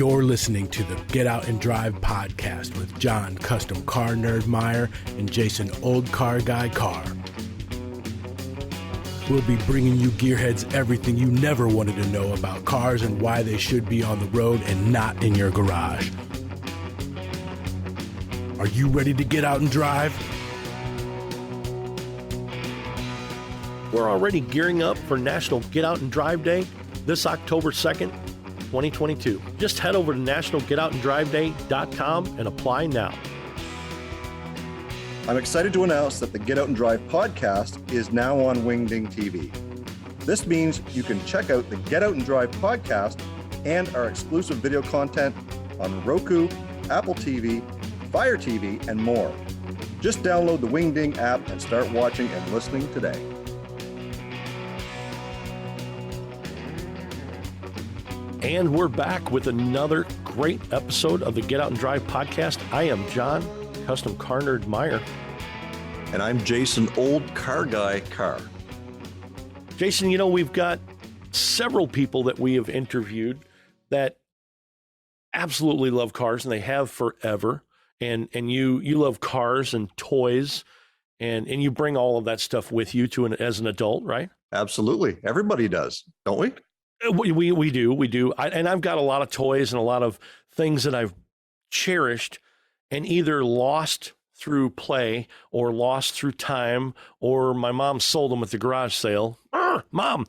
You're listening to the Get Out and Drive podcast with John, Custom Car Nerd Meyer, and Jason, Old Car Guy Carr. We'll be bringing you gearheads everything you never wanted to know about cars and why they should be on the road and not in your garage. Are you ready to get out and drive? We're already gearing up for National Get Out and Drive Day this October 2nd, 2022. Just head over to nationalgetoutandriveday.com and apply now. I'm excited to announce that the Get Out and Drive podcast is now on Wingding TV. This means you can check out the Get Out and Drive podcast and our exclusive video content on Roku, Apple TV, Fire TV, and more. Just download the Wingding app and start watching and listening today. And we're back with another great episode of the Get Out and Drive podcast. I am John, Custom Car Nerd Meyer. And I'm Jason, Old Car Guy Carr. Jason, you know, we've got several people that we have interviewed that absolutely love cars, and they have forever. And you love cars and toys, and you bring all of that stuff with you as an adult, right? Absolutely. Everybody does, don't we? We do. And I've got a lot of toys and a lot of things that I've cherished and either lost through play or lost through time, or my mom sold them at the garage sale. Mom!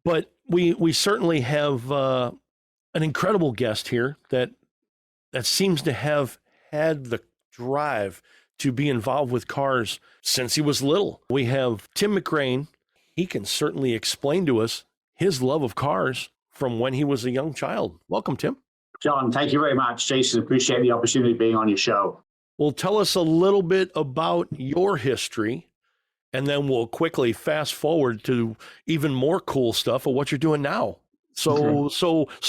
But we certainly have an incredible guest here that seems to have had the drive to be involved with cars since he was little. We have Tim McGrane. He can certainly explain to us his love of cars from when he was a young child. Welcome, Tim. John, thank you very much. Jason, appreciate the opportunity of being on your show. Well, tell us a little bit about your history, and then we'll quickly fast forward to even more cool stuff of what you're doing now. So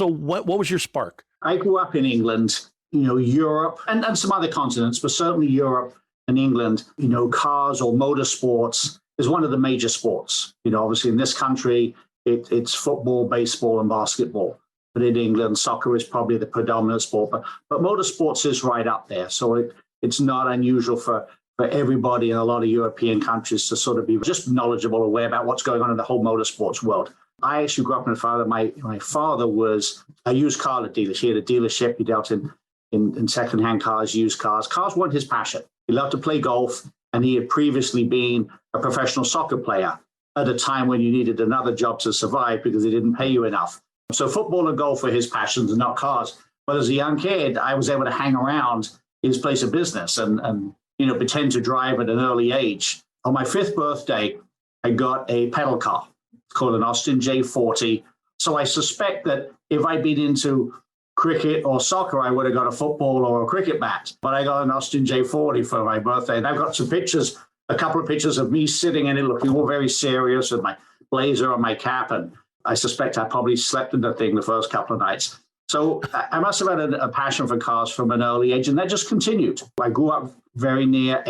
what was your spark? I grew up in England, Europe, and some other continents, but certainly Europe and England. Cars or motorsports is one of the major sports. Obviously in this country, it's football, baseball, and basketball. But in England, soccer is probably the predominant sport. But motorsports is right up there. So it's not unusual for everybody in a lot of European countries to sort of be just knowledgeable, aware about what's going on in the whole motorsports world. I actually grew up in a father. My father was a used car dealer. He had a dealership. He dealt in secondhand cars, used cars. Cars weren't his passion. He loved to play golf, and he had previously been a professional soccer player at a time when you needed another job to survive because they didn't pay you enough. So football and golf were his passions and not cars. But as a young kid, I was able to hang around his place of business and pretend to drive at an early age. On my 5th birthday, I got a pedal car. It's called an Austin J40. So I suspect that if I'd been into cricket or soccer, I would have got a football or a cricket bat. But I got an Austin J40 for my birthday. And I've got some pictures, a couple of pictures of me sitting in it looking all very serious with my blazer on my cap. And I suspect I probably slept in the thing the first couple of nights. So I must have had a passion for cars from an early age, and that just continued. I grew up very near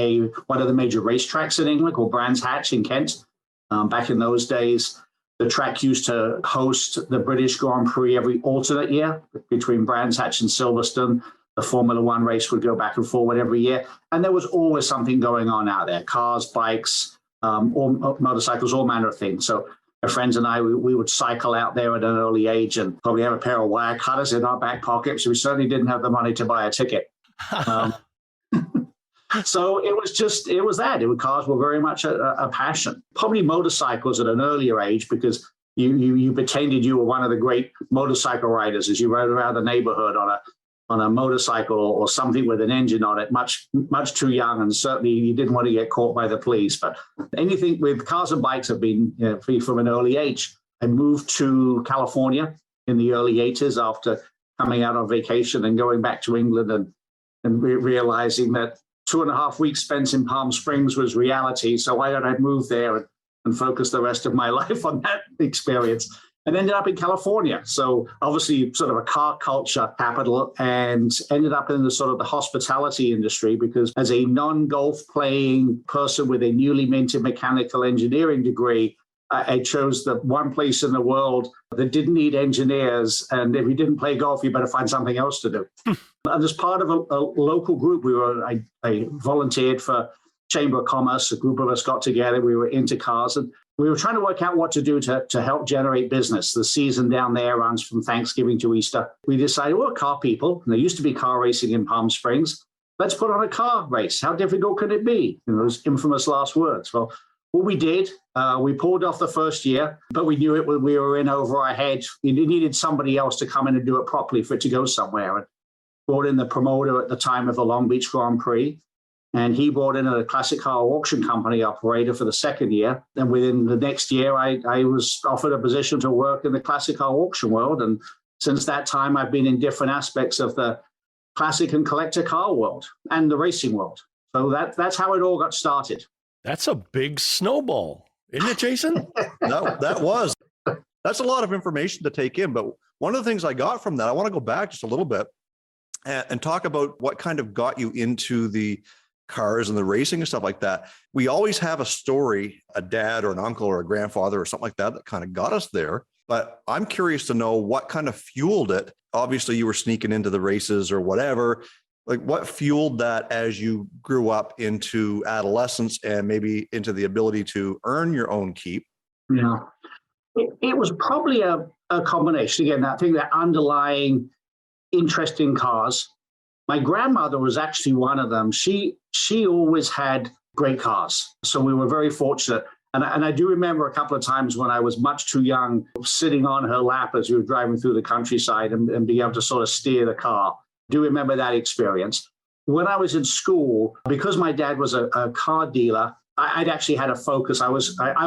one of the major racetracks in England called Brands Hatch in Kent. Back in those days, the track used to host the British Grand Prix every alternate year between Brands Hatch and Silverstone. The Formula One race would go back and forward every year. And there was always something going on out there, cars, bikes, or motorcycles, all manner of things. So my friends and I, we would cycle out there at an early age and probably have a pair of wire cutters in our back pocket. So we certainly didn't have the money to buy a ticket. So it was that. Cars were very much a passion. Probably motorcycles at an earlier age because you pretended you were one of the great motorcycle riders as you rode around the neighborhood on a motorcycle or something with an engine on it, much too young, and certainly you didn't want to get caught by the police. But anything with cars and bikes have been free from an early age. I moved to California in the early 80s after coming out on vacation and going back to England and realizing that 2.5 weeks spent in Palm Springs was reality. So why don't I move there and focus the rest of my life on that experience? And ended up in California. So obviously sort of a car culture capital, and ended up in the sort of the hospitality industry because as a non-golf playing person with a newly minted mechanical engineering degree, I chose the one place in the world that didn't need engineers. And if you didn't play golf, you better find something else to do. And as part of a local group, I volunteered for Chamber of Commerce. A group of us got together. We were into cars, and we were trying to work out what to do to help generate business. The season down there runs from Thanksgiving to Easter. We decided, we're car people, and there used to be car racing in Palm Springs. Let's put on a car race. How difficult could it be? Those infamous last words. Well, what we did, we pulled off the first year, but we knew we were in over our head. We needed somebody else to come in and do it properly for it to go somewhere. And brought in the promoter at the time of the Long Beach Grand Prix. And he brought in a classic car auction company operator for the second year. And within the next year, I was offered a position to work in the classic car auction world. And since that time, I've been in different aspects of the classic and collector car world and the racing world. So that's how it all got started. That's a big snowball, isn't it, Jason? That's a lot of information to take in. But one of the things I got from that, I want to go back just a little bit and talk about what kind of got you into the cars and the racing and stuff like that. We always have a story, a dad or an uncle or a grandfather or something like that kind of got us there. But I'm curious to know what kind of fueled it. Obviously, you were sneaking into the races or whatever. Like, what fueled that as you grew up into adolescence and maybe into the ability to earn your own keep? Yeah, it was probably a combination. Again, I think that underlying interest in cars. My grandmother was actually one of them. She always had great cars. So we were very fortunate. And I do remember a couple of times when I was much too young, sitting on her lap as we were driving through the countryside and being able to sort of steer the car. I do remember that experience. When I was in school, because my dad was a car dealer, I'd actually had a focus. I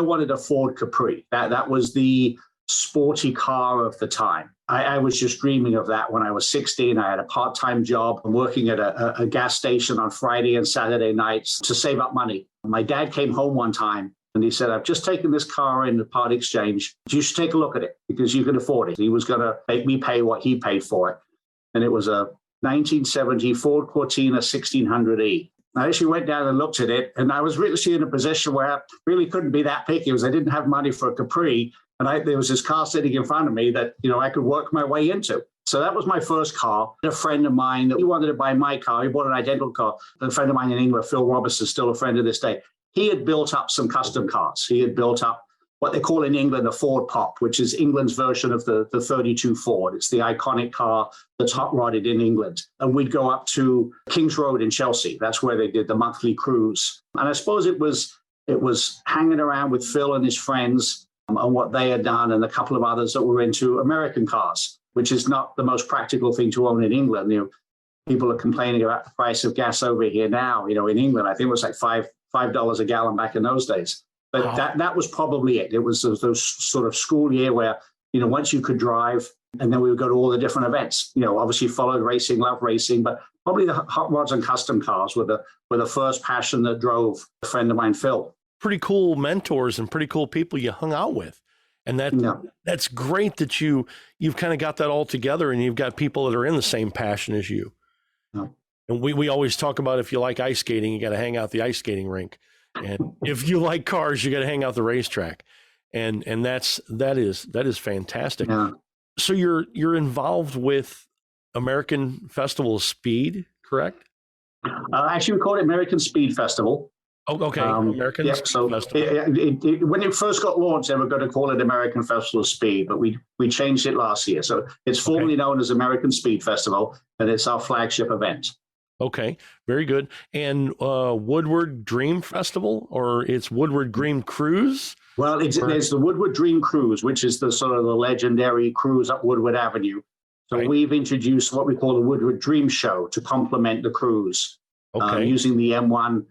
wanted a Ford Capri. That was the sporty car of the time. I was just dreaming of that when I was 16. I had a part-time job working at a gas station on Friday and Saturday nights to save up money. My dad came home one time and he said, I've just taken this car in the part exchange. You should take a look at it because you can afford it. He was going to make me pay what he paid for it. And it was a 1970 Ford Cortina 1600E. I actually went down and looked at it, and I was really in a position where I really couldn't be that picky because I didn't have money for a Capri. And there was this car sitting in front of me that, I could work my way into. So that was my first car. A friend of mine, he wanted to buy my car. He bought an identical car. A friend of mine in England, Phil Robertson, still a friend to this day. He had built up some custom cars. He had built up what they call in England a Ford Pop, which is England's version of the 32 Ford. It's the iconic car that's hot rodded in England. And we'd go up to King's Road in Chelsea. That's where they did the monthly cruise. And I suppose it was hanging around with Phil and his friends and what they had done, and a couple of others that were into American cars, which is not the most practical thing to own in England. People are complaining about the price of gas over here now. In England, I think it was like $5 a gallon back in those days. But wow. that was probably it. It was those sort of school year where, once you could drive, and then we would go to all the different events. Obviously followed racing, loved racing, but probably the hot rods and custom cars were the first passion that drove a friend of mine, Phil. Pretty cool mentors and pretty cool people you hung out with. And that's great that you've kind of got that all together and you've got people that are in the same passion as you. No. And we always talk about, if you like ice skating, you got to hang out the ice skating rink. And if you like cars, you got to hang out the racetrack. And that is fantastic. Yeah. So you're involved with American Festival of Speed, correct? Actually, we call it American Speed Festival. Oh, okay. American Speed Festival. When it first got launched, they were going to call it American Festival of Speed, but we changed it last year. So it's formally known as American Speed Festival, and it's our flagship event. Okay, very good. And Woodward Dream Festival, or it's Woodward Dream Cruise? Well, there's the Woodward Dream Cruise, which is the sort of the legendary cruise up Woodward Avenue. So we've introduced what we call the Woodward Dream Show to complement the cruise, using the M1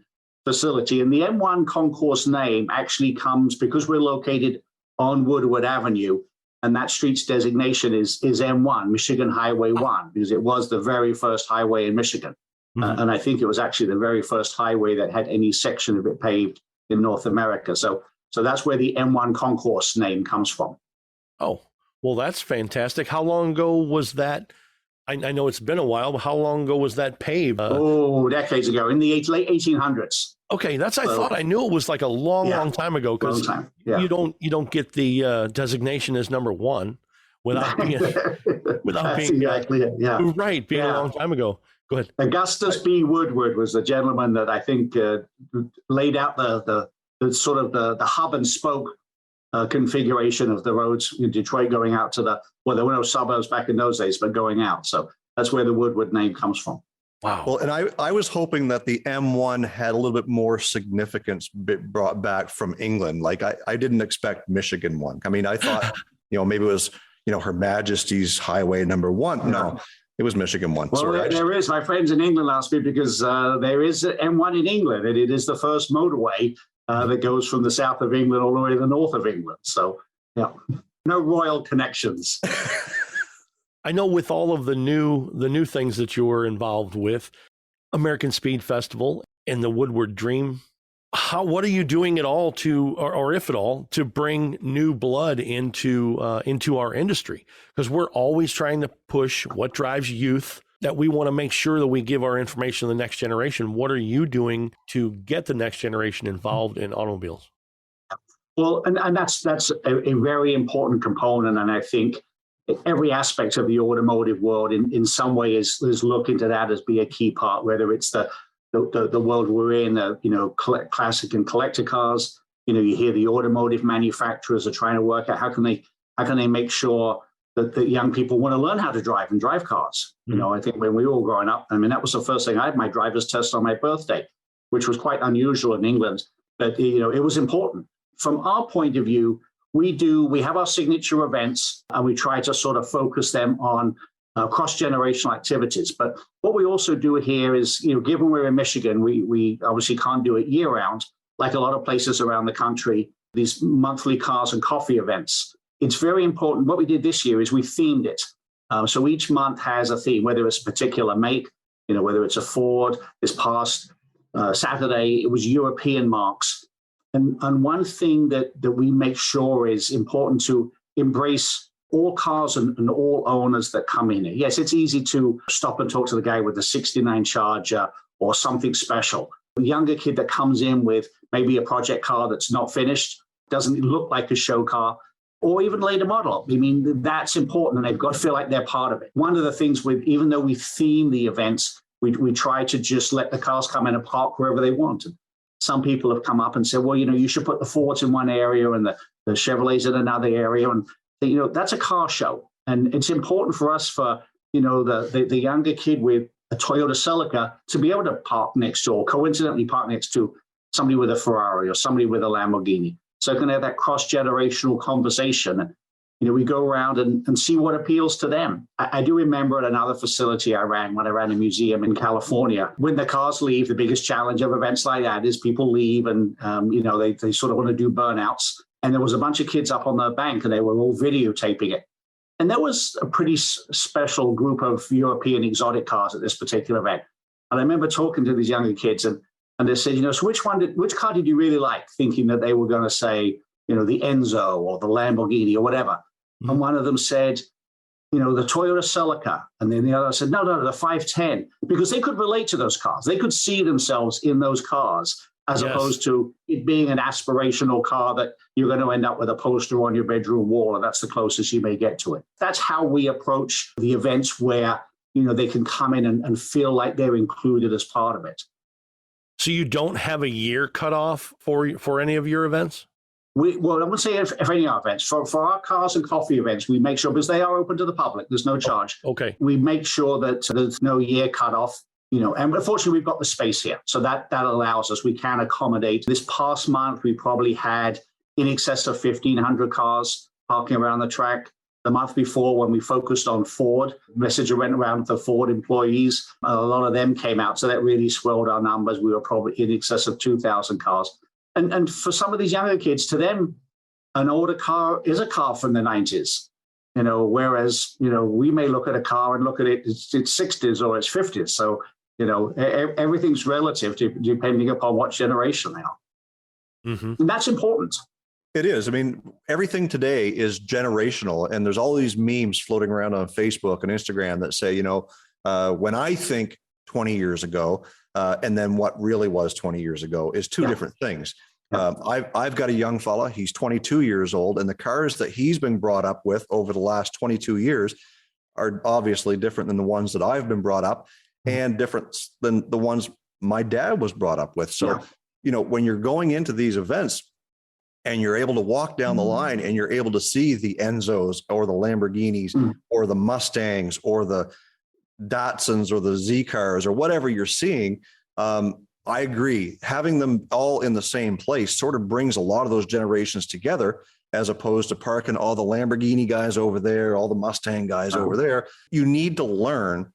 facility. And the M1 Concourse name actually comes because we're located on Woodward Avenue, and that street's designation is M1, Michigan Highway 1, because it was the very first highway in Michigan. Mm-hmm. And I think it was actually the very first highway that had any section of it paved in North America. So that's where the M1 Concourse name comes from. Oh, well, that's fantastic. How long ago was that? I know it's been a while, but how long ago was that paved? Decades ago, in the late 1800s. Okay, I thought. I knew it was like a long time ago, because you don't get the designation as number one without being exactly it. Yeah, right, being a long time ago. Go ahead. Augustus B. Woodward was the gentleman that I think laid out the sort of the hub and spoke configuration of the roads in Detroit going out to there were no suburbs back in those days, but going out. So that's where the Woodward name comes from. Wow. Well, and I was hoping that the M1 had a little bit more significance brought back from England. Like I didn't expect Michigan one. I mean, I thought, maybe it was, Her Majesty's Highway number 1. No, it was Michigan one. Well, there is. My friends in England asked me because there is an M1 in England, and it is the first motorway that goes from the south of England all the way to the north of England. So, yeah, no royal connections. I know with all of the new things that you're involved with, American Speed Festival and the Woodward Dream, what are you doing at all or if at all, to bring new blood into our industry? Because we're always trying to push what drives youth, that we want to make sure that we give our information to the next generation. What are you doing to get the next generation involved in automobiles? Well, and that's a very important component, and I think every aspect of the automotive world in some way is looking to that as be a key part, whether it's the world we're in, classic and collector cars. You hear the automotive manufacturers are trying to work out how can they make sure that the young people want to learn how to drive and drive cars. Mm-hmm. I think when we were all growing up, that was the first thing. I had my driver's test on my birthday, which was quite unusual in England, but it was important. From our point of view, we have our signature events, and we try to sort of focus them on cross-generational activities. But what we also do here is, given we're in Michigan, we obviously can't do it year-round, like a lot of places around the country, these monthly cars and coffee events. It's very important. What we did this year is we themed it. So each month has a theme, whether it's a particular make, whether it's a Ford. This past Saturday, it was European marks. And one thing that we make sure is important to embrace all cars and all owners that come in here. Yes, it's easy to stop and talk to the guy with the 69 Charger or something special. A younger kid that comes in with maybe a project car that's not finished, doesn't look like a show car, or even later model. That's important, and they've got to feel like they're part of it. One of the things even though we theme the events, we try to just let the cars come in and park wherever they want. Some people have come up and said, well, you should put the Fords in one area and the Chevrolets in another area. And, that's a car show. And it's important for us for, the younger kid with a Toyota Celica to be able to park next to, or coincidentally park next to somebody with a Ferrari or somebody with a Lamborghini. So can they have that cross-generational conversation? And, we go around and see what appeals to them. I do remember at another facility when I ran a museum in California, when the cars leave, the biggest challenge of events like that is people leave and, they sort of want to do burnouts. And there was a bunch of kids up on the bank and they were all videotaping it. And there was a pretty special group of European exotic cars at this particular event. And I remember talking to these younger kids and they said, so which car did you really like? Thinking that they were going to say, the Enzo or the Lamborghini or whatever. Mm-hmm. And one of them said, the Toyota Celica. And then the other said, no, the 510, because they could relate to those cars. They could see themselves in those cars, as opposed to it being an aspirational car that you're going to end up with a poster on your bedroom wall, and that's the closest you may get to it. That's how we approach the events where, they can come in and feel like they're included as part of it. So you don't have a year cutoff for any of your events? Well, I wouldn't say if any of our events. For our cars and coffee events, we make sure, because they are open to the public, there's no charge. Okay. We make sure that there's no year cutoff, and unfortunately we've got the space here. So that allows us, we can accommodate. This past month, we probably had in excess of 1,500 cars parking around the track. The month before, when we focused on Ford, message went around to Ford employees. A lot of them came out. So that really swelled our numbers. We were probably in excess of 2,000 cars. And for some of these younger kids, to them, an older car is a car from the 90s, whereas, we may look at a car and look at it, it's 60s or it's 50s. So, everything's relative depending upon what generation they are. Mm-hmm. And that's important. It is. Everything today is generational, and there's all these memes floating around on Facebook and Instagram that say, when I think 20 years ago, and then what really was 20 years ago is two different things. I've got a young fella, he's 22 years old, and the cars that he's been brought up with over the last 22 years are obviously different than the ones that I've been brought up, and different than the ones my dad was brought up with. So, you know, when you're going into these events and you're able to walk down the line and you're able to see the Enzos or the Lamborghinis or the Mustangs or the Datsuns or the Z cars or whatever you're seeing, I agree. Having them all in the same place sort of brings a lot of those generations together, as opposed to parking all the Lamborghini guys over there, all the Mustang guys over there. You need to learn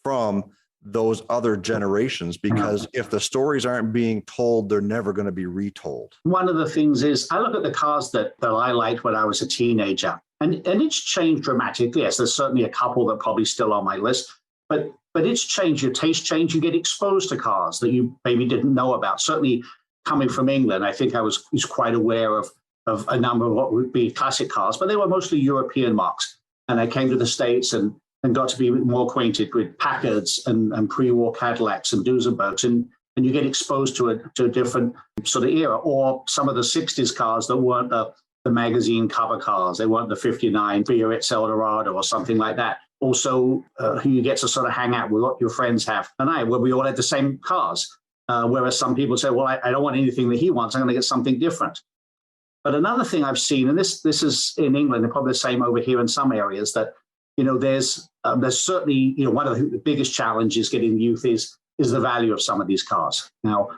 from those other generations, because if the stories aren't being told, they're never going to be retold. One of the things is, I look at the cars that I liked when I was a teenager, and it's changed dramatically. Yes, there's certainly a couple that are probably still on my list, but it's changed. Your taste change. You get exposed to cars that you maybe didn't know about. Certainly coming from England, I think I was quite aware of a number of what would be classic cars, but they were mostly European marques. And I came to the States and got to be more acquainted with Packards and pre-war Cadillacs and Duesenbergs. And you get exposed to a different sort of era, or some of the 60s cars that weren't the magazine cover cars. They weren't the 59 Biarritz Eldorado or something like that. Also, you get to sort of hang out with what your friends have. And where we all had the same cars. Whereas some people say, well, I don't want anything that he wants. I'm going to get something different. But another thing I've seen, and this is in England, and probably the same over here in some areas, that, you know, there's certainly, you know, one of the biggest challenges getting youth is the value of some of these cars. Now,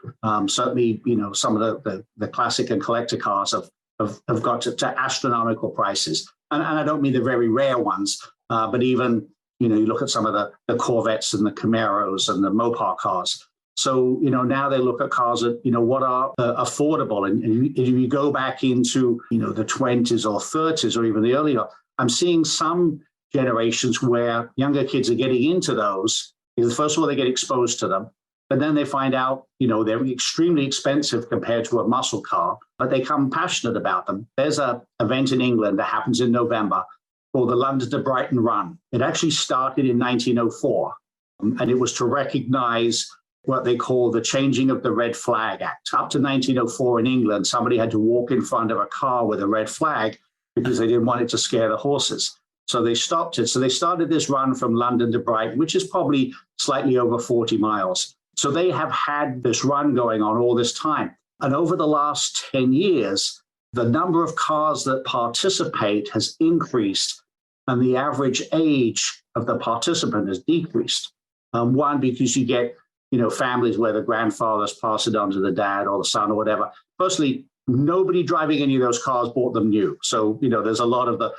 certainly, you know, some of the classic and collector cars have got to astronomical prices. And I don't mean the very rare ones, but even, you know, you look at some of the Corvettes and the Camaros and the Mopar cars. So, you know, now they look at cars that, you know, what are affordable. And if you go back into, you know, the 20s or 30s or even the earlier, I'm seeing some generations where younger kids are getting into those. Because first of all, they get exposed to them. But then they find out, you know, they're extremely expensive compared to a muscle car, but they become passionate about them. There's an event in England that happens in November called the London to Brighton Run. It actually started in 1904, and it was to recognize what they call the changing of the Red Flag Act. Up to 1904 in England, somebody had to walk in front of a car with a red flag because they didn't want it to scare the horses. So they stopped it. So they started this run from London to Brighton, which is probably slightly over 40 miles. So they have had this run going on all this time. And over the last 10 years, the number of cars that participate has increased, and the average age of the participant has decreased. One, because you get, you know, families where the grandfathers pass it on to the dad or the son or whatever. Firstly, nobody driving any of those cars bought them new. So, you know, there's a lot of the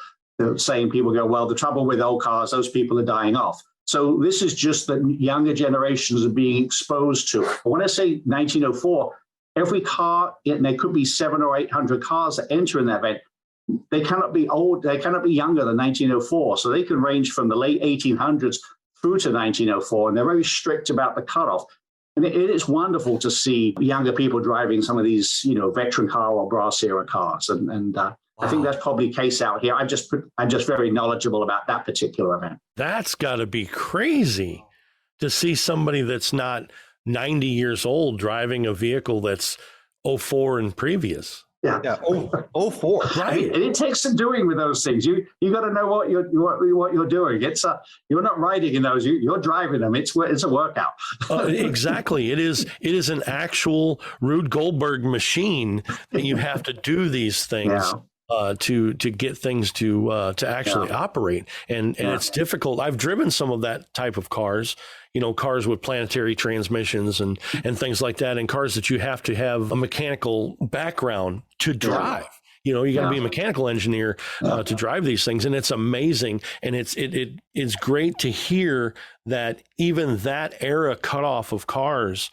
saying, people go, well, the trouble with old cars, those people are dying off. So this is just that younger generations are being exposed to. But when I say 1904, every car, and there could be 700 or 800 cars that enter in that event, they cannot be old, they cannot be younger than 1904. So they can range from the late 1800s through to 1904, and they're very strict about the cutoff. And it is wonderful to see younger people driving some of these, you know, veteran car or brass era cars. And I think that's probably the case out here. I'm just very knowledgeable about that particular event. That's got to be crazy to see somebody that's not 90 years old driving a vehicle that's 04 and previous. Yeah. 04. Right. And it takes some doing with those things. You got to know what you're doing. It's you're not riding in those. You're driving them. It's a workout. Exactly. It is an actual Rube Goldberg machine that you have to do these things. Yeah. To get things to actually operate. And it's difficult. I've driven some of that type of cars, you know, cars with planetary transmissions and things like that, and cars that you have to have a mechanical background to drive. You know, you got to be a mechanical engineer to drive these things. And it's amazing. And it's great to hear that even that era cutoff of cars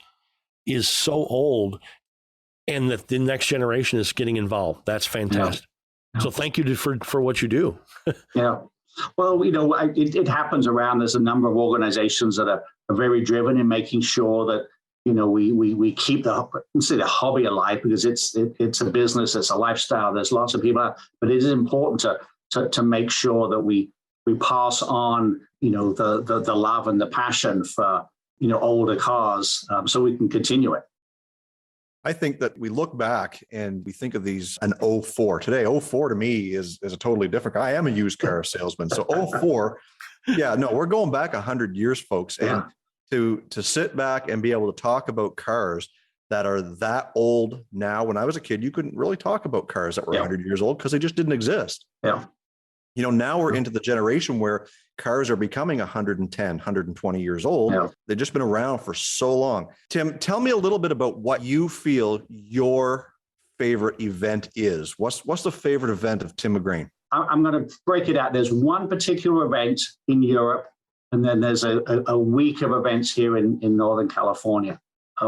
is so old, and that the next generation is getting involved. That's fantastic. So thank you for what you do. Yeah. Well, you know, it happens around. There's a number of organizations that are very driven in making sure that, you know, we keep the hobby alive, because it's a business, it's a lifestyle. There's lots of people, but it is important to make sure that we pass on, you know, the love and the passion for older cars so we can continue it. I think that we look back and we think of these an 04. Today, 04 to me is a totally different. I am a used car salesman. So 04, yeah, no, we're going back 100 years, folks. And to sit back and be able to talk about cars that are that old now. When I was a kid, you couldn't really talk about cars that were 100 years old because they just didn't exist. Yeah. Now we're into the generation where cars are becoming 110, 120 years old. Yeah. They've just been around for so long. Tim, tell me a little bit about what you feel your favorite event is. What's the favorite event of Tim McGrane? I'm going to break it out. There's one particular event in Europe, and then there's a week of events here in Northern California.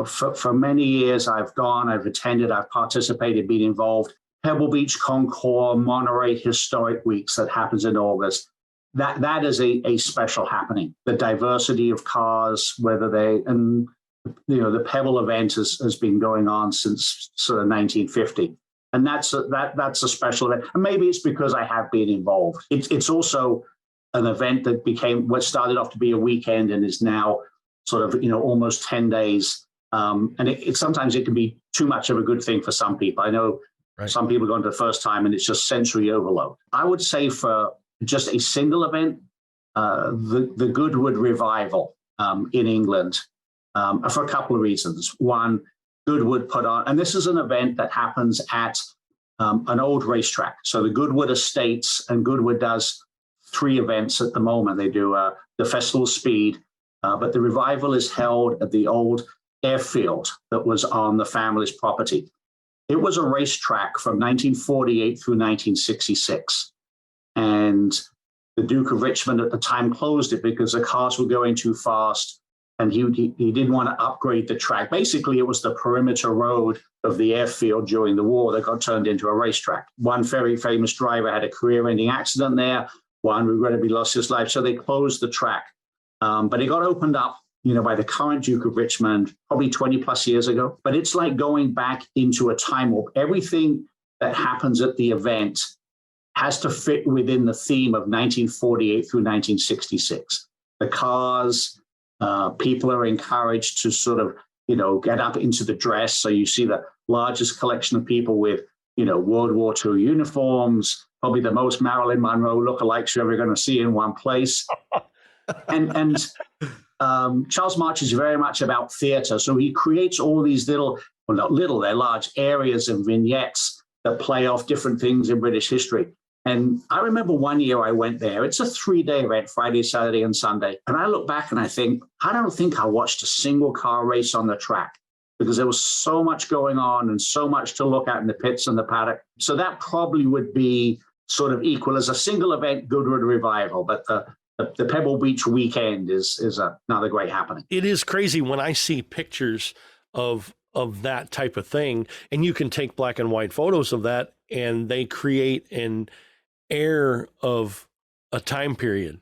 For many years, I've attended, I've participated, been involved. Pebble Beach Concourse, Monterey Historic Weeks that happens in August. That is a special happening. The diversity of cars, the Pebble event has been going on since sort of 1950. And that's a special event. And maybe it's because I have been involved. It's also an event that became what started off to be a weekend and is now sort of, almost 10 days. And sometimes it can be too much of a good thing for some people. I know some people go into the first time and it's just sensory overload. I would say for just a single event, the Goodwood Revival in England, for a couple of reasons. One, Goodwood put on, and this is an event that happens at an old racetrack. So the Goodwood Estates, and Goodwood does 3 events at the moment. They do the Festival of Speed, but the revival is held at the old airfield that was on the family's property. It was a racetrack from 1948 through 1966. And the Duke of Richmond at the time closed it because the cars were going too fast and he didn't want to upgrade the track. Basically, it was the perimeter road of the airfield during the war that got turned into a racetrack. One very famous driver had a career-ending accident there. One regrettably lost his life, so they closed the track. But it got opened up by the current Duke of Richmond, probably 20 plus years ago. But it's like going back into a time warp. Everything that happens at the event has to fit within the theme of 1948 through 1966. The cars, people are encouraged to sort of, get up into the dress. So you see the largest collection of people with, World War II uniforms, probably the most Marilyn Monroe lookalikes you're ever going to see in one place. And Charles March is very much about theater. So he creates all these they're large areas and vignettes that play off different things in British history. And I remember one year I went there. It's a 3-day event, Friday, Saturday, and Sunday. And I look back and I think, I don't think I watched a single car race on the track because there was so much going on and so much to look at in the pits and the paddock. So that probably would be sort of equal as a single event, Goodwood Revival. But the Pebble Beach weekend is another great happening. It is crazy when I see pictures of that type of thing, and you can take black and white photos of that, and they create an air of a time period.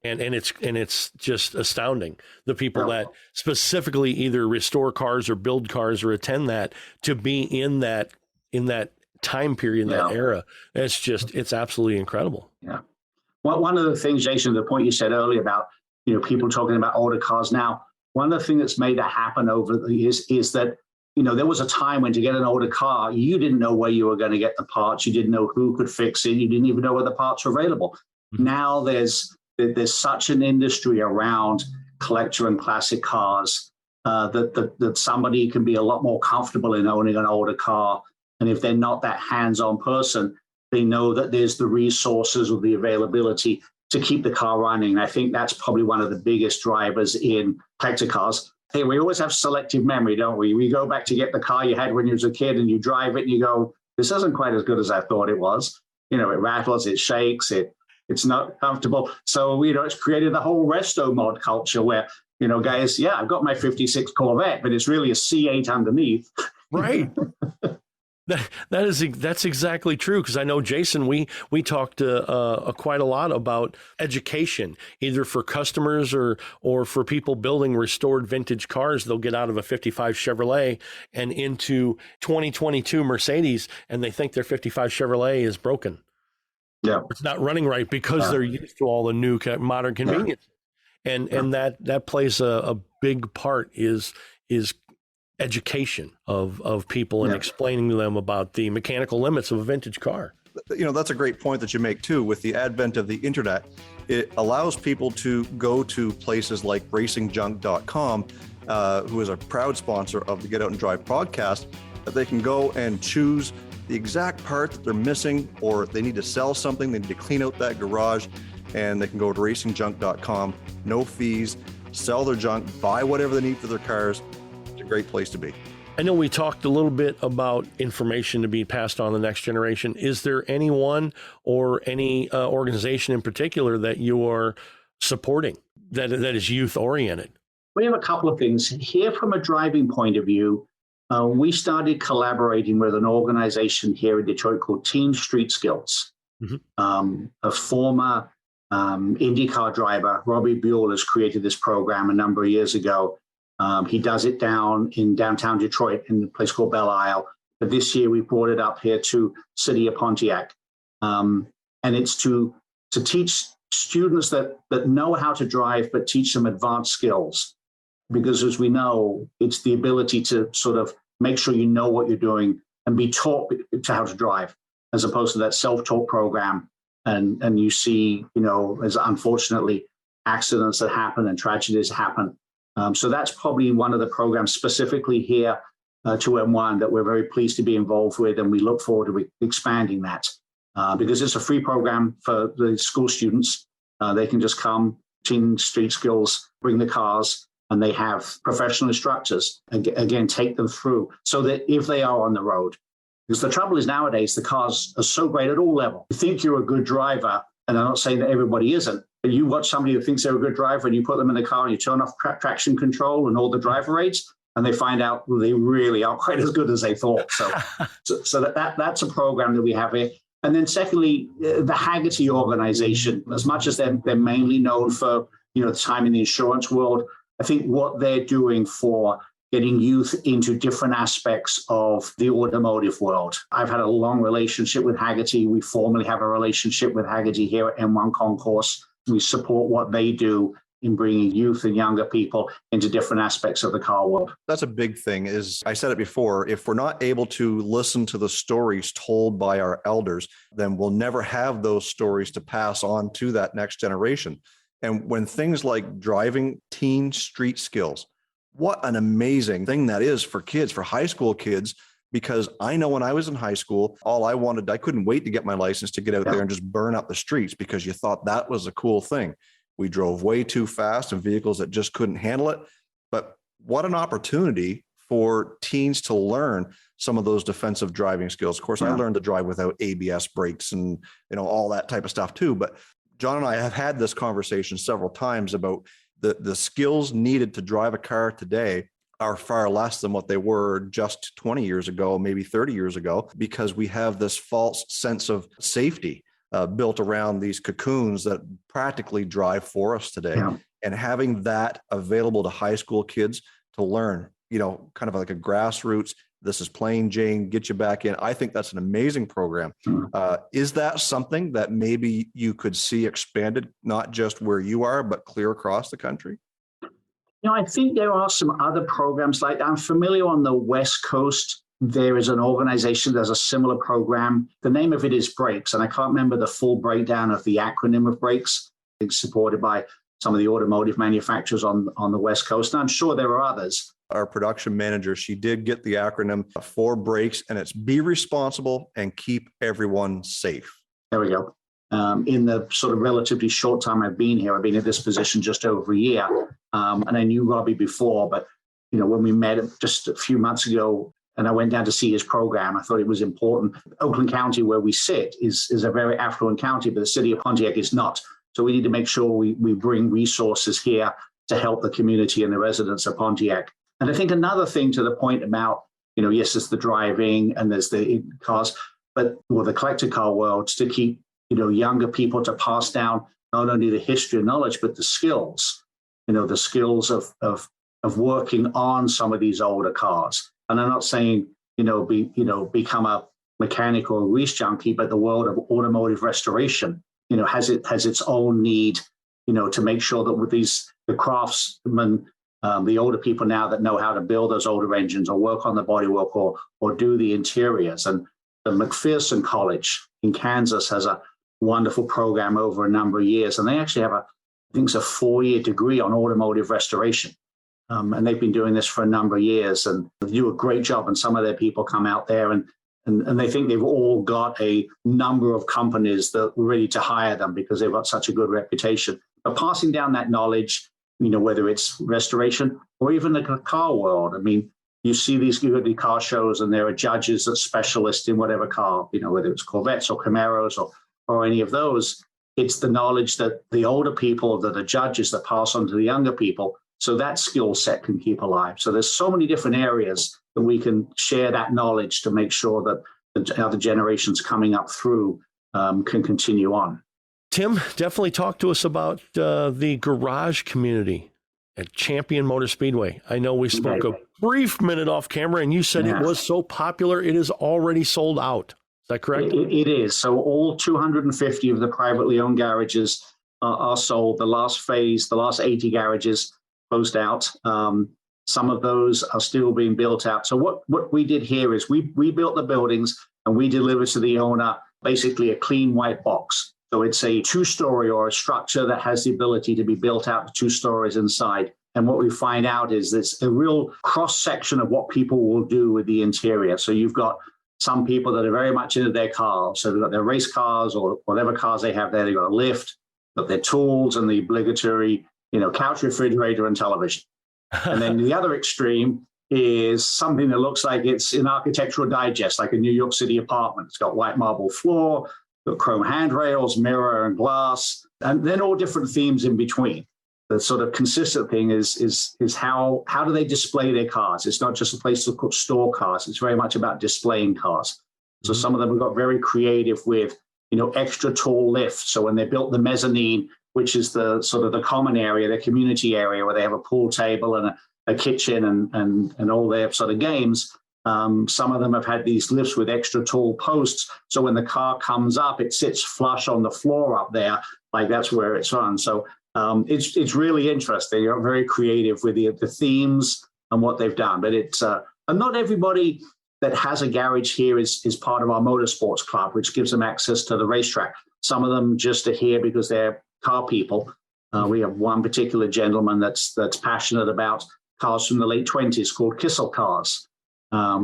And it's just astounding. The people that specifically either restore cars or build cars or attend that to be in that time period, in that era. It's absolutely incredible. Yeah. Well, one of the things, Jason, the point you said earlier about, people talking about older cars now, one of the things that's made that happen over the years is that, there was a time when to get an older car, you didn't know where you were going to get the parts. You didn't know who could fix it. You didn't even know where the parts were available. Mm-hmm. Now there's such an industry around collector and classic cars that somebody can be a lot more comfortable in owning an older car. And if they're not that hands-on person, they know that there's the resources or the availability to keep the car running. And I think that's probably one of the biggest drivers in collector cars. Hey, we always have selective memory, don't we? We go back to get the car you had when you was a kid and you drive it and you go, this isn't quite as good as I thought it was. It rattles, it shakes, it's not comfortable. So, it's created the whole resto mod culture where, guys, I've got my 56 Corvette, but it's really a C8 underneath. Right. That's exactly true, because I know, Jason, we talked quite a lot about education, either for customers or for people building restored vintage cars. They'll get out of a 55 Chevrolet and into 2022 Mercedes, and they think their 55 Chevrolet is broken. Yeah, it's not running right because they're used to all the new modern convenience. And that plays a big part is education of people and explaining to them about the mechanical limits of a vintage car. That's a great point that you make too. With the advent of the internet, it allows people to go to places like racingjunk.com, who is a proud sponsor of the Get Out and Drive podcast, that they can go and choose the exact part that they're missing, or they need to sell something, they need to clean out that garage, and they can go to racingjunk.com, no fees, sell their junk, buy whatever they need for their cars. It's a great place to be. I know we talked a little bit about information to be passed on the next generation. Is there anyone or any organization in particular that you are supporting that is youth oriented? We have a couple of things here from a driving point of view. We started collaborating with an organization here in Detroit called Team Street Skills. Mm-hmm. A former IndyCar driver, Robbie Buell, has created this program a number of years ago. He does it down in downtown Detroit in a place called Belle Isle. But this year we brought it up here to City of Pontiac. And it's to teach students that know how to drive, but teach them advanced skills. Because as we know, it's the ability to sort of make sure you know what you're doing and be taught to how to drive, as opposed to that self-taught program. And you see, as unfortunately accidents that happen and tragedies happen. So that's probably one of the programs specifically here to M1 that we're very pleased to be involved with, and we look forward to expanding that because it's a free program for the school students. They can just come, Team Street Skills, bring the cars, and they have professional instructors, again, take them through so that if they are on the road, because the trouble is nowadays, the cars are so great at all levels. You think you're a good driver, and I'm not saying that everybody isn't, but you watch somebody who thinks they're a good driver and you put them in the car and you turn off traction control and all the driver aids, and they find out they really aren't quite as good as they thought. So that's a program that we have here. And then secondly, the Hagerty organization, as much as they're mainly known for, the time in the insurance world, I think what they're doing for getting youth into different aspects of the automotive world. I've had a long relationship with Hagerty. We formally have a relationship with Hagerty here at M1 Concourse. We support what they do in bringing youth and younger people into different aspects of the car world. That's a big thing. Is I said it before, if we're not able to listen to the stories told by our elders, then we'll never have those stories to pass on to that next generation. And when things like driving teen street skills, what an amazing thing that is for kids, for high school kids, because I know when I was in high school, I couldn't wait to get my license to get out there and just burn up the streets because you thought that was a cool thing. We drove way too fast in vehicles that just couldn't handle it. But what an opportunity for teens to learn some of those defensive driving skills. Of course, I learned to drive without ABS brakes and all that type of stuff too. But John and I have had this conversation several times about the skills needed to drive a car today are far less than what they were just 20 years ago, maybe 30 years ago, because we have this false sense of safety built around these cocoons that practically drive for us today. Yeah. And having that available to high school kids to learn, kind of like a grassroots, this is plain Jane, get you back in. I think that's an amazing program. Is that something that maybe you could see expanded, not just where you are, but clear across the country? I think there are some other programs like that. I'm familiar on the West Coast. There is an organization that has a similar program. The name of it is Brakes, and I can't remember the full breakdown of the acronym of Brakes. It's supported by some of the automotive manufacturers on the West Coast, and I'm sure there are others. Our production manager, she did get the acronym for Brakes, and it's be responsible and keep everyone safe. There we go. In the sort of relatively short time I've been here, I've been in this position just over a year, and I knew Robbie before, but when we met just a few months ago and I went down to see his program, I thought it was important. Oakland County, where we sit, is a very affluent county, but the city of Pontiac is not. So we need to make sure we bring resources here to help the community and the residents of Pontiac. And I think another thing to the point about, yes, there's the driving and there's the cars, but the collector car world to keep, younger people to pass down not only the history and knowledge, but the skills, the skills of working on some of these older cars. And I'm not saying, become a mechanic or a grease junkie, but the world of automotive restoration, has its own need to make sure that with the craftsmen, the older people now that know how to build those older engines or work on the bodywork or do the interiors. And the McPherson College in Kansas has a wonderful program over a number of years. And they actually have I think it's a 4-year degree on automotive restoration. And they've been doing this for a number of years and they do a great job. And some of their people come out there and they think they've all got a number of companies that are ready to hire them because they've got such a good reputation. But passing down that knowledge, whether it's restoration or even the car world. I mean, you see these car shows and there are judges that specialists in whatever car, whether it's Corvettes or Camaros or any of those. It's the knowledge that the older people, that the judges that pass on to the younger people, so that skill set can keep alive. So there's so many different areas that we can share that knowledge to make sure that the other generations coming up through can continue on. Tim, definitely talk to us about the garage community at Champion Motor Speedway. I know we spoke a brief minute off camera and you said it was so popular, it is already sold out. Is that correct? It is. So all 250 of the privately owned garages are sold. The last phase, the last 80 garages closed out. Some of those are still being built out. So what we did here is we built the buildings and we delivered to the owner basically a clean white box. So it's a 2-story or a structure that has the ability to be built out to 2 stories inside. And what we find out is there's a real cross-section of what people will do with the interior. So you've got some people that are very much into their cars. So they've got their race cars or whatever cars they have there. They've got a lift, got their tools and the obligatory, couch, refrigerator, and television. And then the other extreme is something that looks like it's in Architectural Digest, like a New York City apartment. It's got white marble floor, got chrome handrails, mirror and glass, and then all different themes in between. The sort of consistent thing is how do they display their cars? It's not just a place to store cars. It's very much about displaying cars. So some of them have got very creative with, extra tall lifts. So when they built the mezzanine, which is the sort of the common area, the community area where they have a pool table and a kitchen and all their sort of games, some of them have had these lifts with extra tall posts. So when the car comes up, it sits flush on the floor up there, like that's where it's on. So it's really interesting. They're very creative with the themes and what they've done. But it's and not everybody that has a garage here is part of our motorsports club, which gives them access to the racetrack. Some of them just are here because they're car people. We have one particular gentleman that's passionate about cars from the late 20s called Kissel Cars.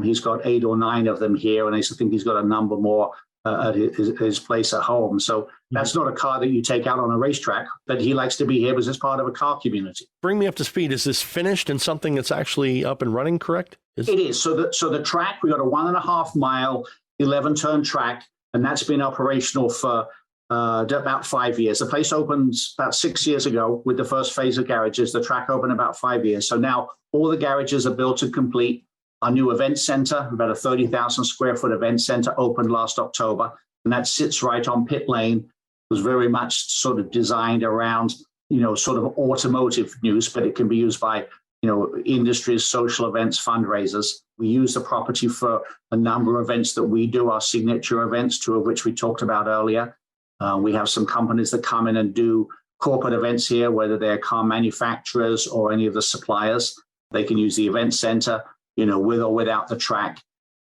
He's got 8 or 9 of them here, and I think he's got a number more at his place at home. So that's not a car that you take out on a racetrack, but he likes to be here because it's part of a car community. Bring me up to speed. Is this finished and something that's actually up and running, correct? It is. So the track, we got a 1.5 mile, 11-turn track, and that's been operational for about 5 years. The place opened about 6 years ago with the first phase of garages. The track opened about 5 years. So now all the garages are built and complete. Our new event center, about a 30,000 square foot event center, opened last October, and that sits right on pit lane. It was very much sort of designed around, sort of automotive use, but it can be used by, industries, social events, fundraisers. We use the property for a number of events that we do, our signature events, 2 of which we talked about earlier. We have some companies that come in and do corporate events here, whether they're car manufacturers or any of the suppliers. They can use the event center, with or without the track.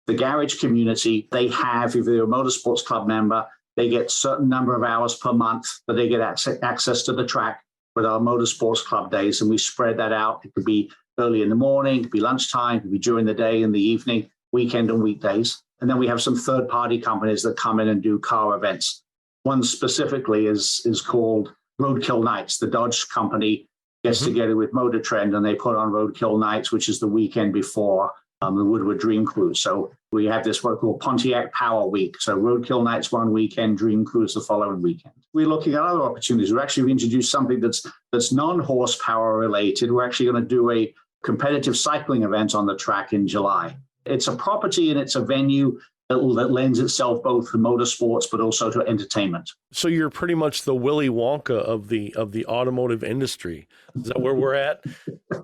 The garage community, they have, if they're a motorsports club member, they get a certain number of hours per month that they get access to the track with our motorsports club days, and we spread that out. It could be early in the morning, it could be lunchtime, it could be during the day, in the evening, weekend and weekdays. And then we have some third-party companies that come in and do car events. One specifically is called Roadkill Nights. The Dodge company gets together with Motor Trend and they put on Roadkill Nights, which is the weekend before the Woodward Dream Cruise. So we have this what we call Pontiac Power Week. So Roadkill Nights one weekend, Dream Cruise the following weekend. We're looking at other opportunities. We're actually introduced something that's non-horsepower related. We're actually going to do a competitive cycling event on the track in July. It's a property and it's a venue that lends itself both to motorsports but also to entertainment. So you're pretty much the Willy Wonka of the automotive industry. Is that where we're at?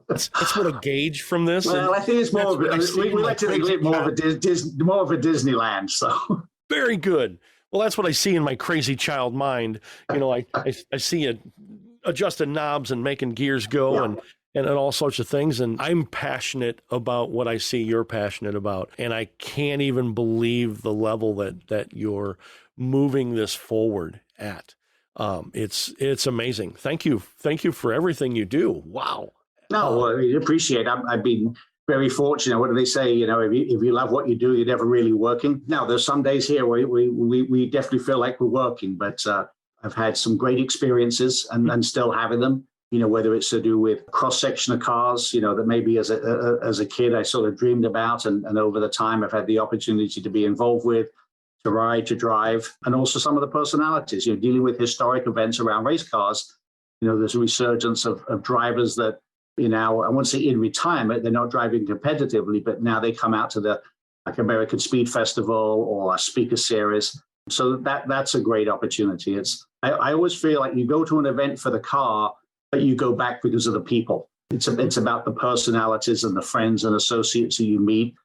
That's what I gauge from this. Well, I think it's more of we like to think more of a Disneyland. So very good. Well, that's what I see in my crazy child mind. I see adjusting knobs and making gears go and all sorts of things. And I'm passionate about what I see you're passionate about. And I can't even believe the level that you're moving this forward at. It's amazing. Thank you. Thank you for everything you do. Wow. No, well, I appreciate it. I've been very fortunate. What do they say? You know, if you love what you do, you're never really working. Now, there's some days here where we definitely feel like we're working, but I've had some great experiences and still having them. You know, whether it's to do with cross-section of cars, you know, that maybe as a kid I sort of dreamed about, and over the time I've had the opportunity to be involved with, to ride, to drive, and also some of the personalities, you know, dealing with historic events around race cars. You know, there's a resurgence of drivers that, you know, I won't say in retirement, they're not driving competitively, but now they come out to the like American Speed Festival or a speaker series. So that's a great opportunity. I always feel like you go to an event for the car, but you go back because of the people. It's about the personalities and the friends and associates that you meet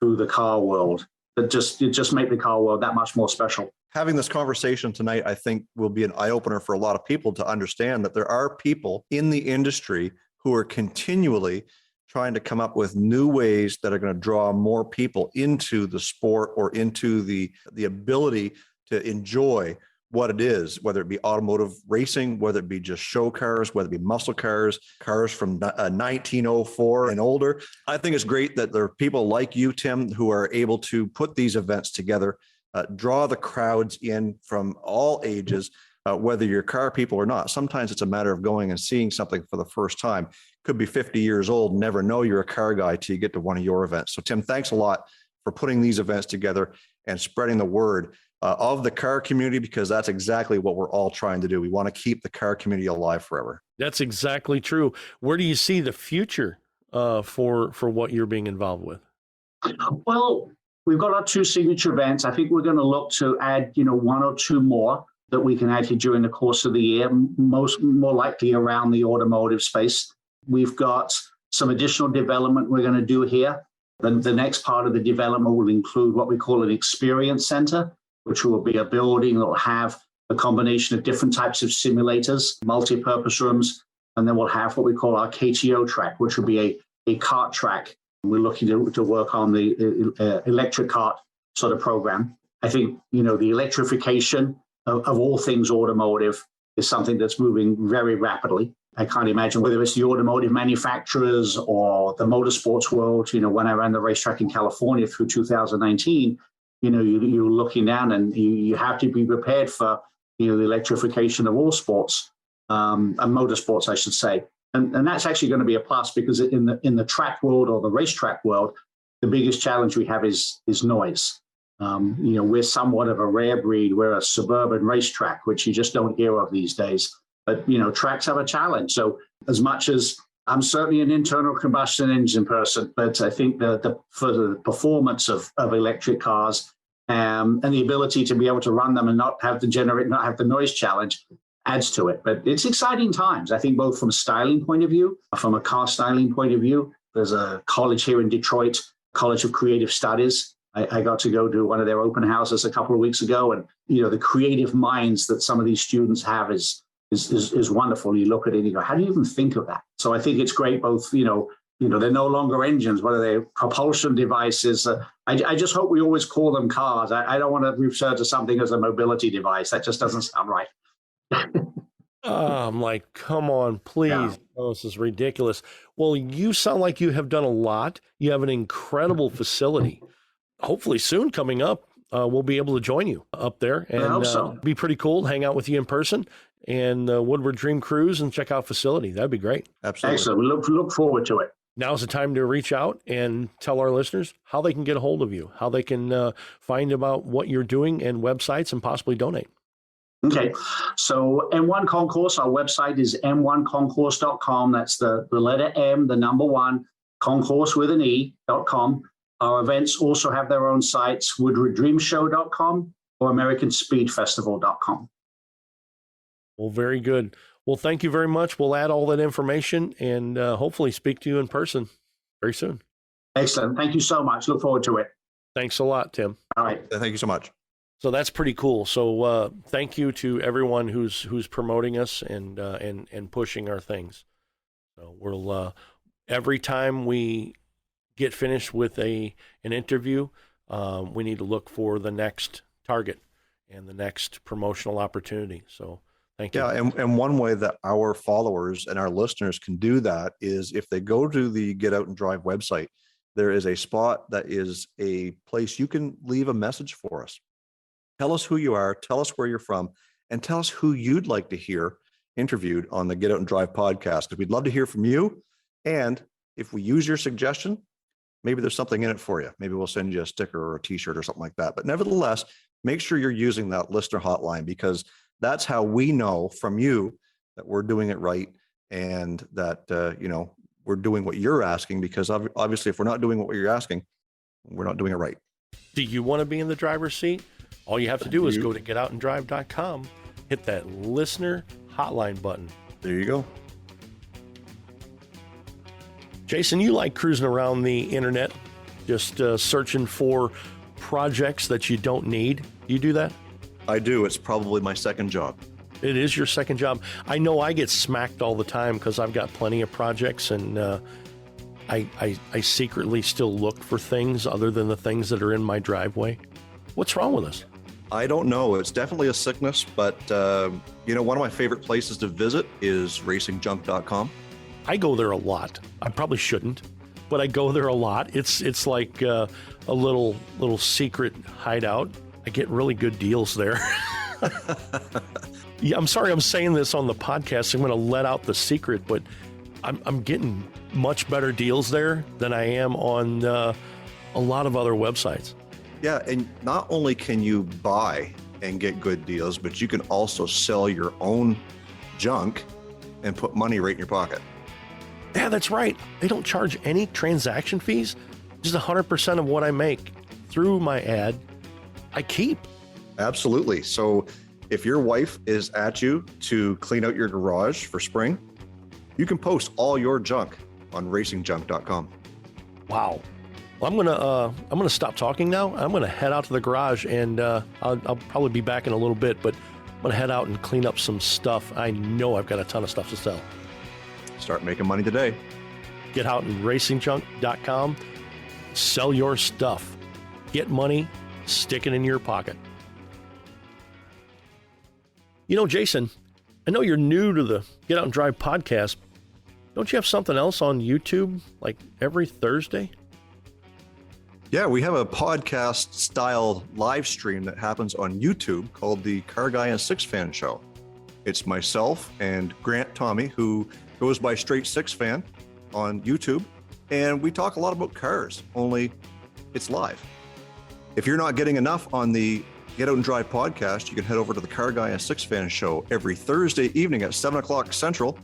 through the car world that just make the car world that much more special. Having this conversation tonight, I think, will be an eye-opener for a lot of people to understand that there are people in the industry who are continually trying to come up with new ways that are going to draw more people into the sport or into the ability to enjoy what it is, whether it be automotive racing, whether it be just show cars, whether it be muscle cars, cars from 1904 and older. I think it's great that there are people like you, Tim, who are able to put these events together, draw the crowds in from all ages, whether you're car people or not. Sometimes it's a matter of going and seeing something for the first time. Could be 50 years old, never know you're a car guy till you get to one of your events. So Tim, thanks a lot for putting these events together and spreading the word of the car community, because that's exactly what we're all trying to do. We want to keep the car community alive forever. That's exactly true. Where do you see the future for what you're being involved with? Well, we've got our 2 signature events. I think we're going to look to add, you know, 1 or 2 more that we can add here during the course of the year, more likely around the automotive space. We've got some additional development we're going to do here. The next part of the development will include what we call an experience center, which will be a building that will have a combination of different types of simulators, multi-purpose rooms, and then we'll have what we call our KTO track, which will be a kart track. We're looking to work on the electric kart sort of program. I think, you know, the electrification of all things automotive is something that's moving very rapidly. I can't imagine whether it's the automotive manufacturers or the motorsports world. You know, when I ran the racetrack in California through 2019, you know, you're looking down and you have to be prepared for, you know, the electrification of all sports, and motorsports, I should say. And that's actually going to be a plus, because in the track world or the racetrack world, the biggest challenge we have is noise. You know, we're somewhat of a rare breed. We're a suburban racetrack, which you just don't hear of these days. But, you know, tracks have a challenge. So as much as I'm certainly an internal combustion engine person, but I think for the performance of electric cars and the ability to be able to run them and not have the noise challenge adds to it. But it's exciting times, I think, both from a styling point of view, from a car styling point of view. There's a college here in Detroit, College of Creative Studies. I got to go to one of their open houses a couple of weeks ago, and, you know, the creative minds that some of these students have is wonderful. You look at it and you go, how do you even think of that? So I think it's great, both, you know, they're no longer engines, whether they're propulsion devices. I just hope we always call them cars. I don't want to refer to something as a mobility device. That just doesn't sound right. I'm like, come on, please. Yeah. Oh, this is ridiculous. Well, you sound like you have done a lot. You have an incredible facility. Hopefully soon coming up, we'll be able to join you up there, and I hope so. Be pretty cool to hang out with you in person and Woodward Dream Cruise and check out facility. That'd be great. Absolutely. Excellent. We look forward to it. Now's the time to reach out and tell our listeners how they can get a hold of you, how they can find about what you're doing and websites, and possibly donate. Okay. So M1 Concourse, our website is m1concourse.com. That's the letter M, the number 1, concourse with an E.com. Our events also have their own sites, woodraddreamshow.com or americanspeedfestival.com. Well, very good. Well, thank you very much. We'll add all that information and hopefully speak to you in person very soon. Excellent. Thank you so much. Look forward to it. Thanks a lot, Tim. All right. Thank you so much. So that's pretty cool. So thank you to everyone who's promoting us and pushing our things. So we'll every time we get finished with an interview, we need to look for the next target and the next promotional opportunity. So thank you. Yeah, and one way that our followers and our listeners can do that is if they go to the Get Out and Drive website, there is a spot that is a place you can leave a message for us. Tell us who you are, tell us where you're from, and tell us who you'd like to hear interviewed on the Get Out and Drive podcast, because we'd love to hear from you. And if we use your suggestion, maybe there's something in it for you. Maybe we'll send you a sticker or a t-shirt or something like that. But nevertheless, make sure you're using that listener hotline, because that's how we know from you that we're doing it right and that, we're doing what you're asking, because obviously if we're not doing what you're asking, we're not doing it right. Do you want to be in the driver's seat? All you have to do is go to getoutanddrive.com, hit that listener hotline button. There you go. Jason, you like cruising around the internet, just searching for projects that you don't need. You do that? I do. It's probably my second job. It is your second job. I know I get smacked all the time because I've got plenty of projects, and I secretly still look for things other than the things that are in my driveway. What's wrong with us? I don't know. It's definitely a sickness, but one of my favorite places to visit is racingjunk.com. I go there a lot. I probably shouldn't, but I go there a lot. It's like a little secret hideout. I get really good deals there. Yeah, I'm sorry I'm saying this on the podcast. I'm going to let out the secret, but I'm getting much better deals there than I am on a lot of other websites. Yeah, and not only can you buy and get good deals, but you can also sell your own junk and put money right in your pocket. Yeah, that's right. They don't charge any transaction fees. Just 100% of what I make through my ad, I keep. Absolutely. So if your wife is at you to clean out your garage for spring, you can post all your junk on racingjunk.com. Wow. Well, I'm gonna stop talking now. I'm gonna head out to the garage, and I'll probably be back in a little bit. But I'm gonna head out and clean up some stuff. I know I've got a ton of stuff to sell. Start making money today. Get out in racingjunk.com. Sell your stuff. Get money. Stick it in your pocket. You know, Jason, I know you're new to the Get Out and Drive podcast. Don't you have something else on YouTube, like every Thursday? Yeah, we have a podcast style live stream that happens on YouTube called the Car Guy and Six Fan Show. It's myself and Grant Tommy, who goes by Straight Six Fan on YouTube. And we talk a lot about cars, only it's live. If you're not getting enough on the Get Out and Drive podcast, you can head over to the Car Guy and Six Fan Show every Thursday evening at 7 o'clock Central.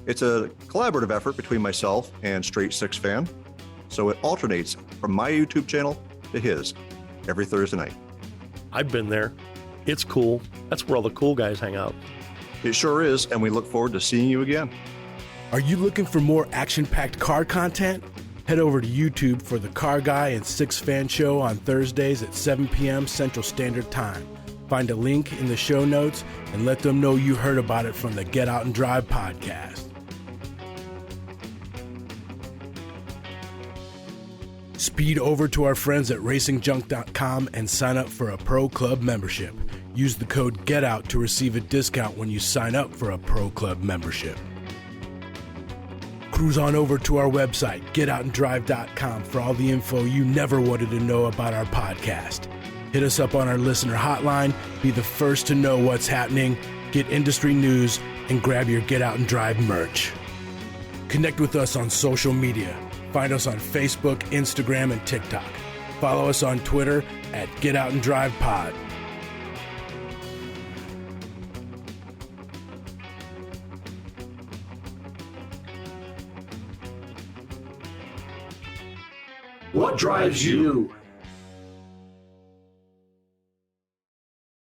It's a collaborative effort between myself and Straight Six Fan. So it alternates from my YouTube channel to his every Thursday night. I've been there. It's cool. That's where all the cool guys hang out. It sure is, and we look forward to seeing you again. Are you looking for more action-packed car content? Head over to YouTube for the Car Guy and Six Fan Show on Thursdays at 7 p.m. Central Standard Time. Find a link in the show notes and let them know you heard about it from the Get Out and Drive podcast. Speed over to our friends at racingjunk.com and sign up for a Pro Club membership. Use the code GETOUT to receive a discount when you sign up for a Pro Club membership. Cruise on over to our website, getoutanddrive.com, for all the info you never wanted to know about our podcast. Hit us up on our listener hotline, be the first to know what's happening, get industry news, and grab your Get Out and Drive merch. Connect with us on social media. Find us on Facebook, Instagram, and TikTok. Follow us on Twitter at Get Out and Drive Pod. What drives you?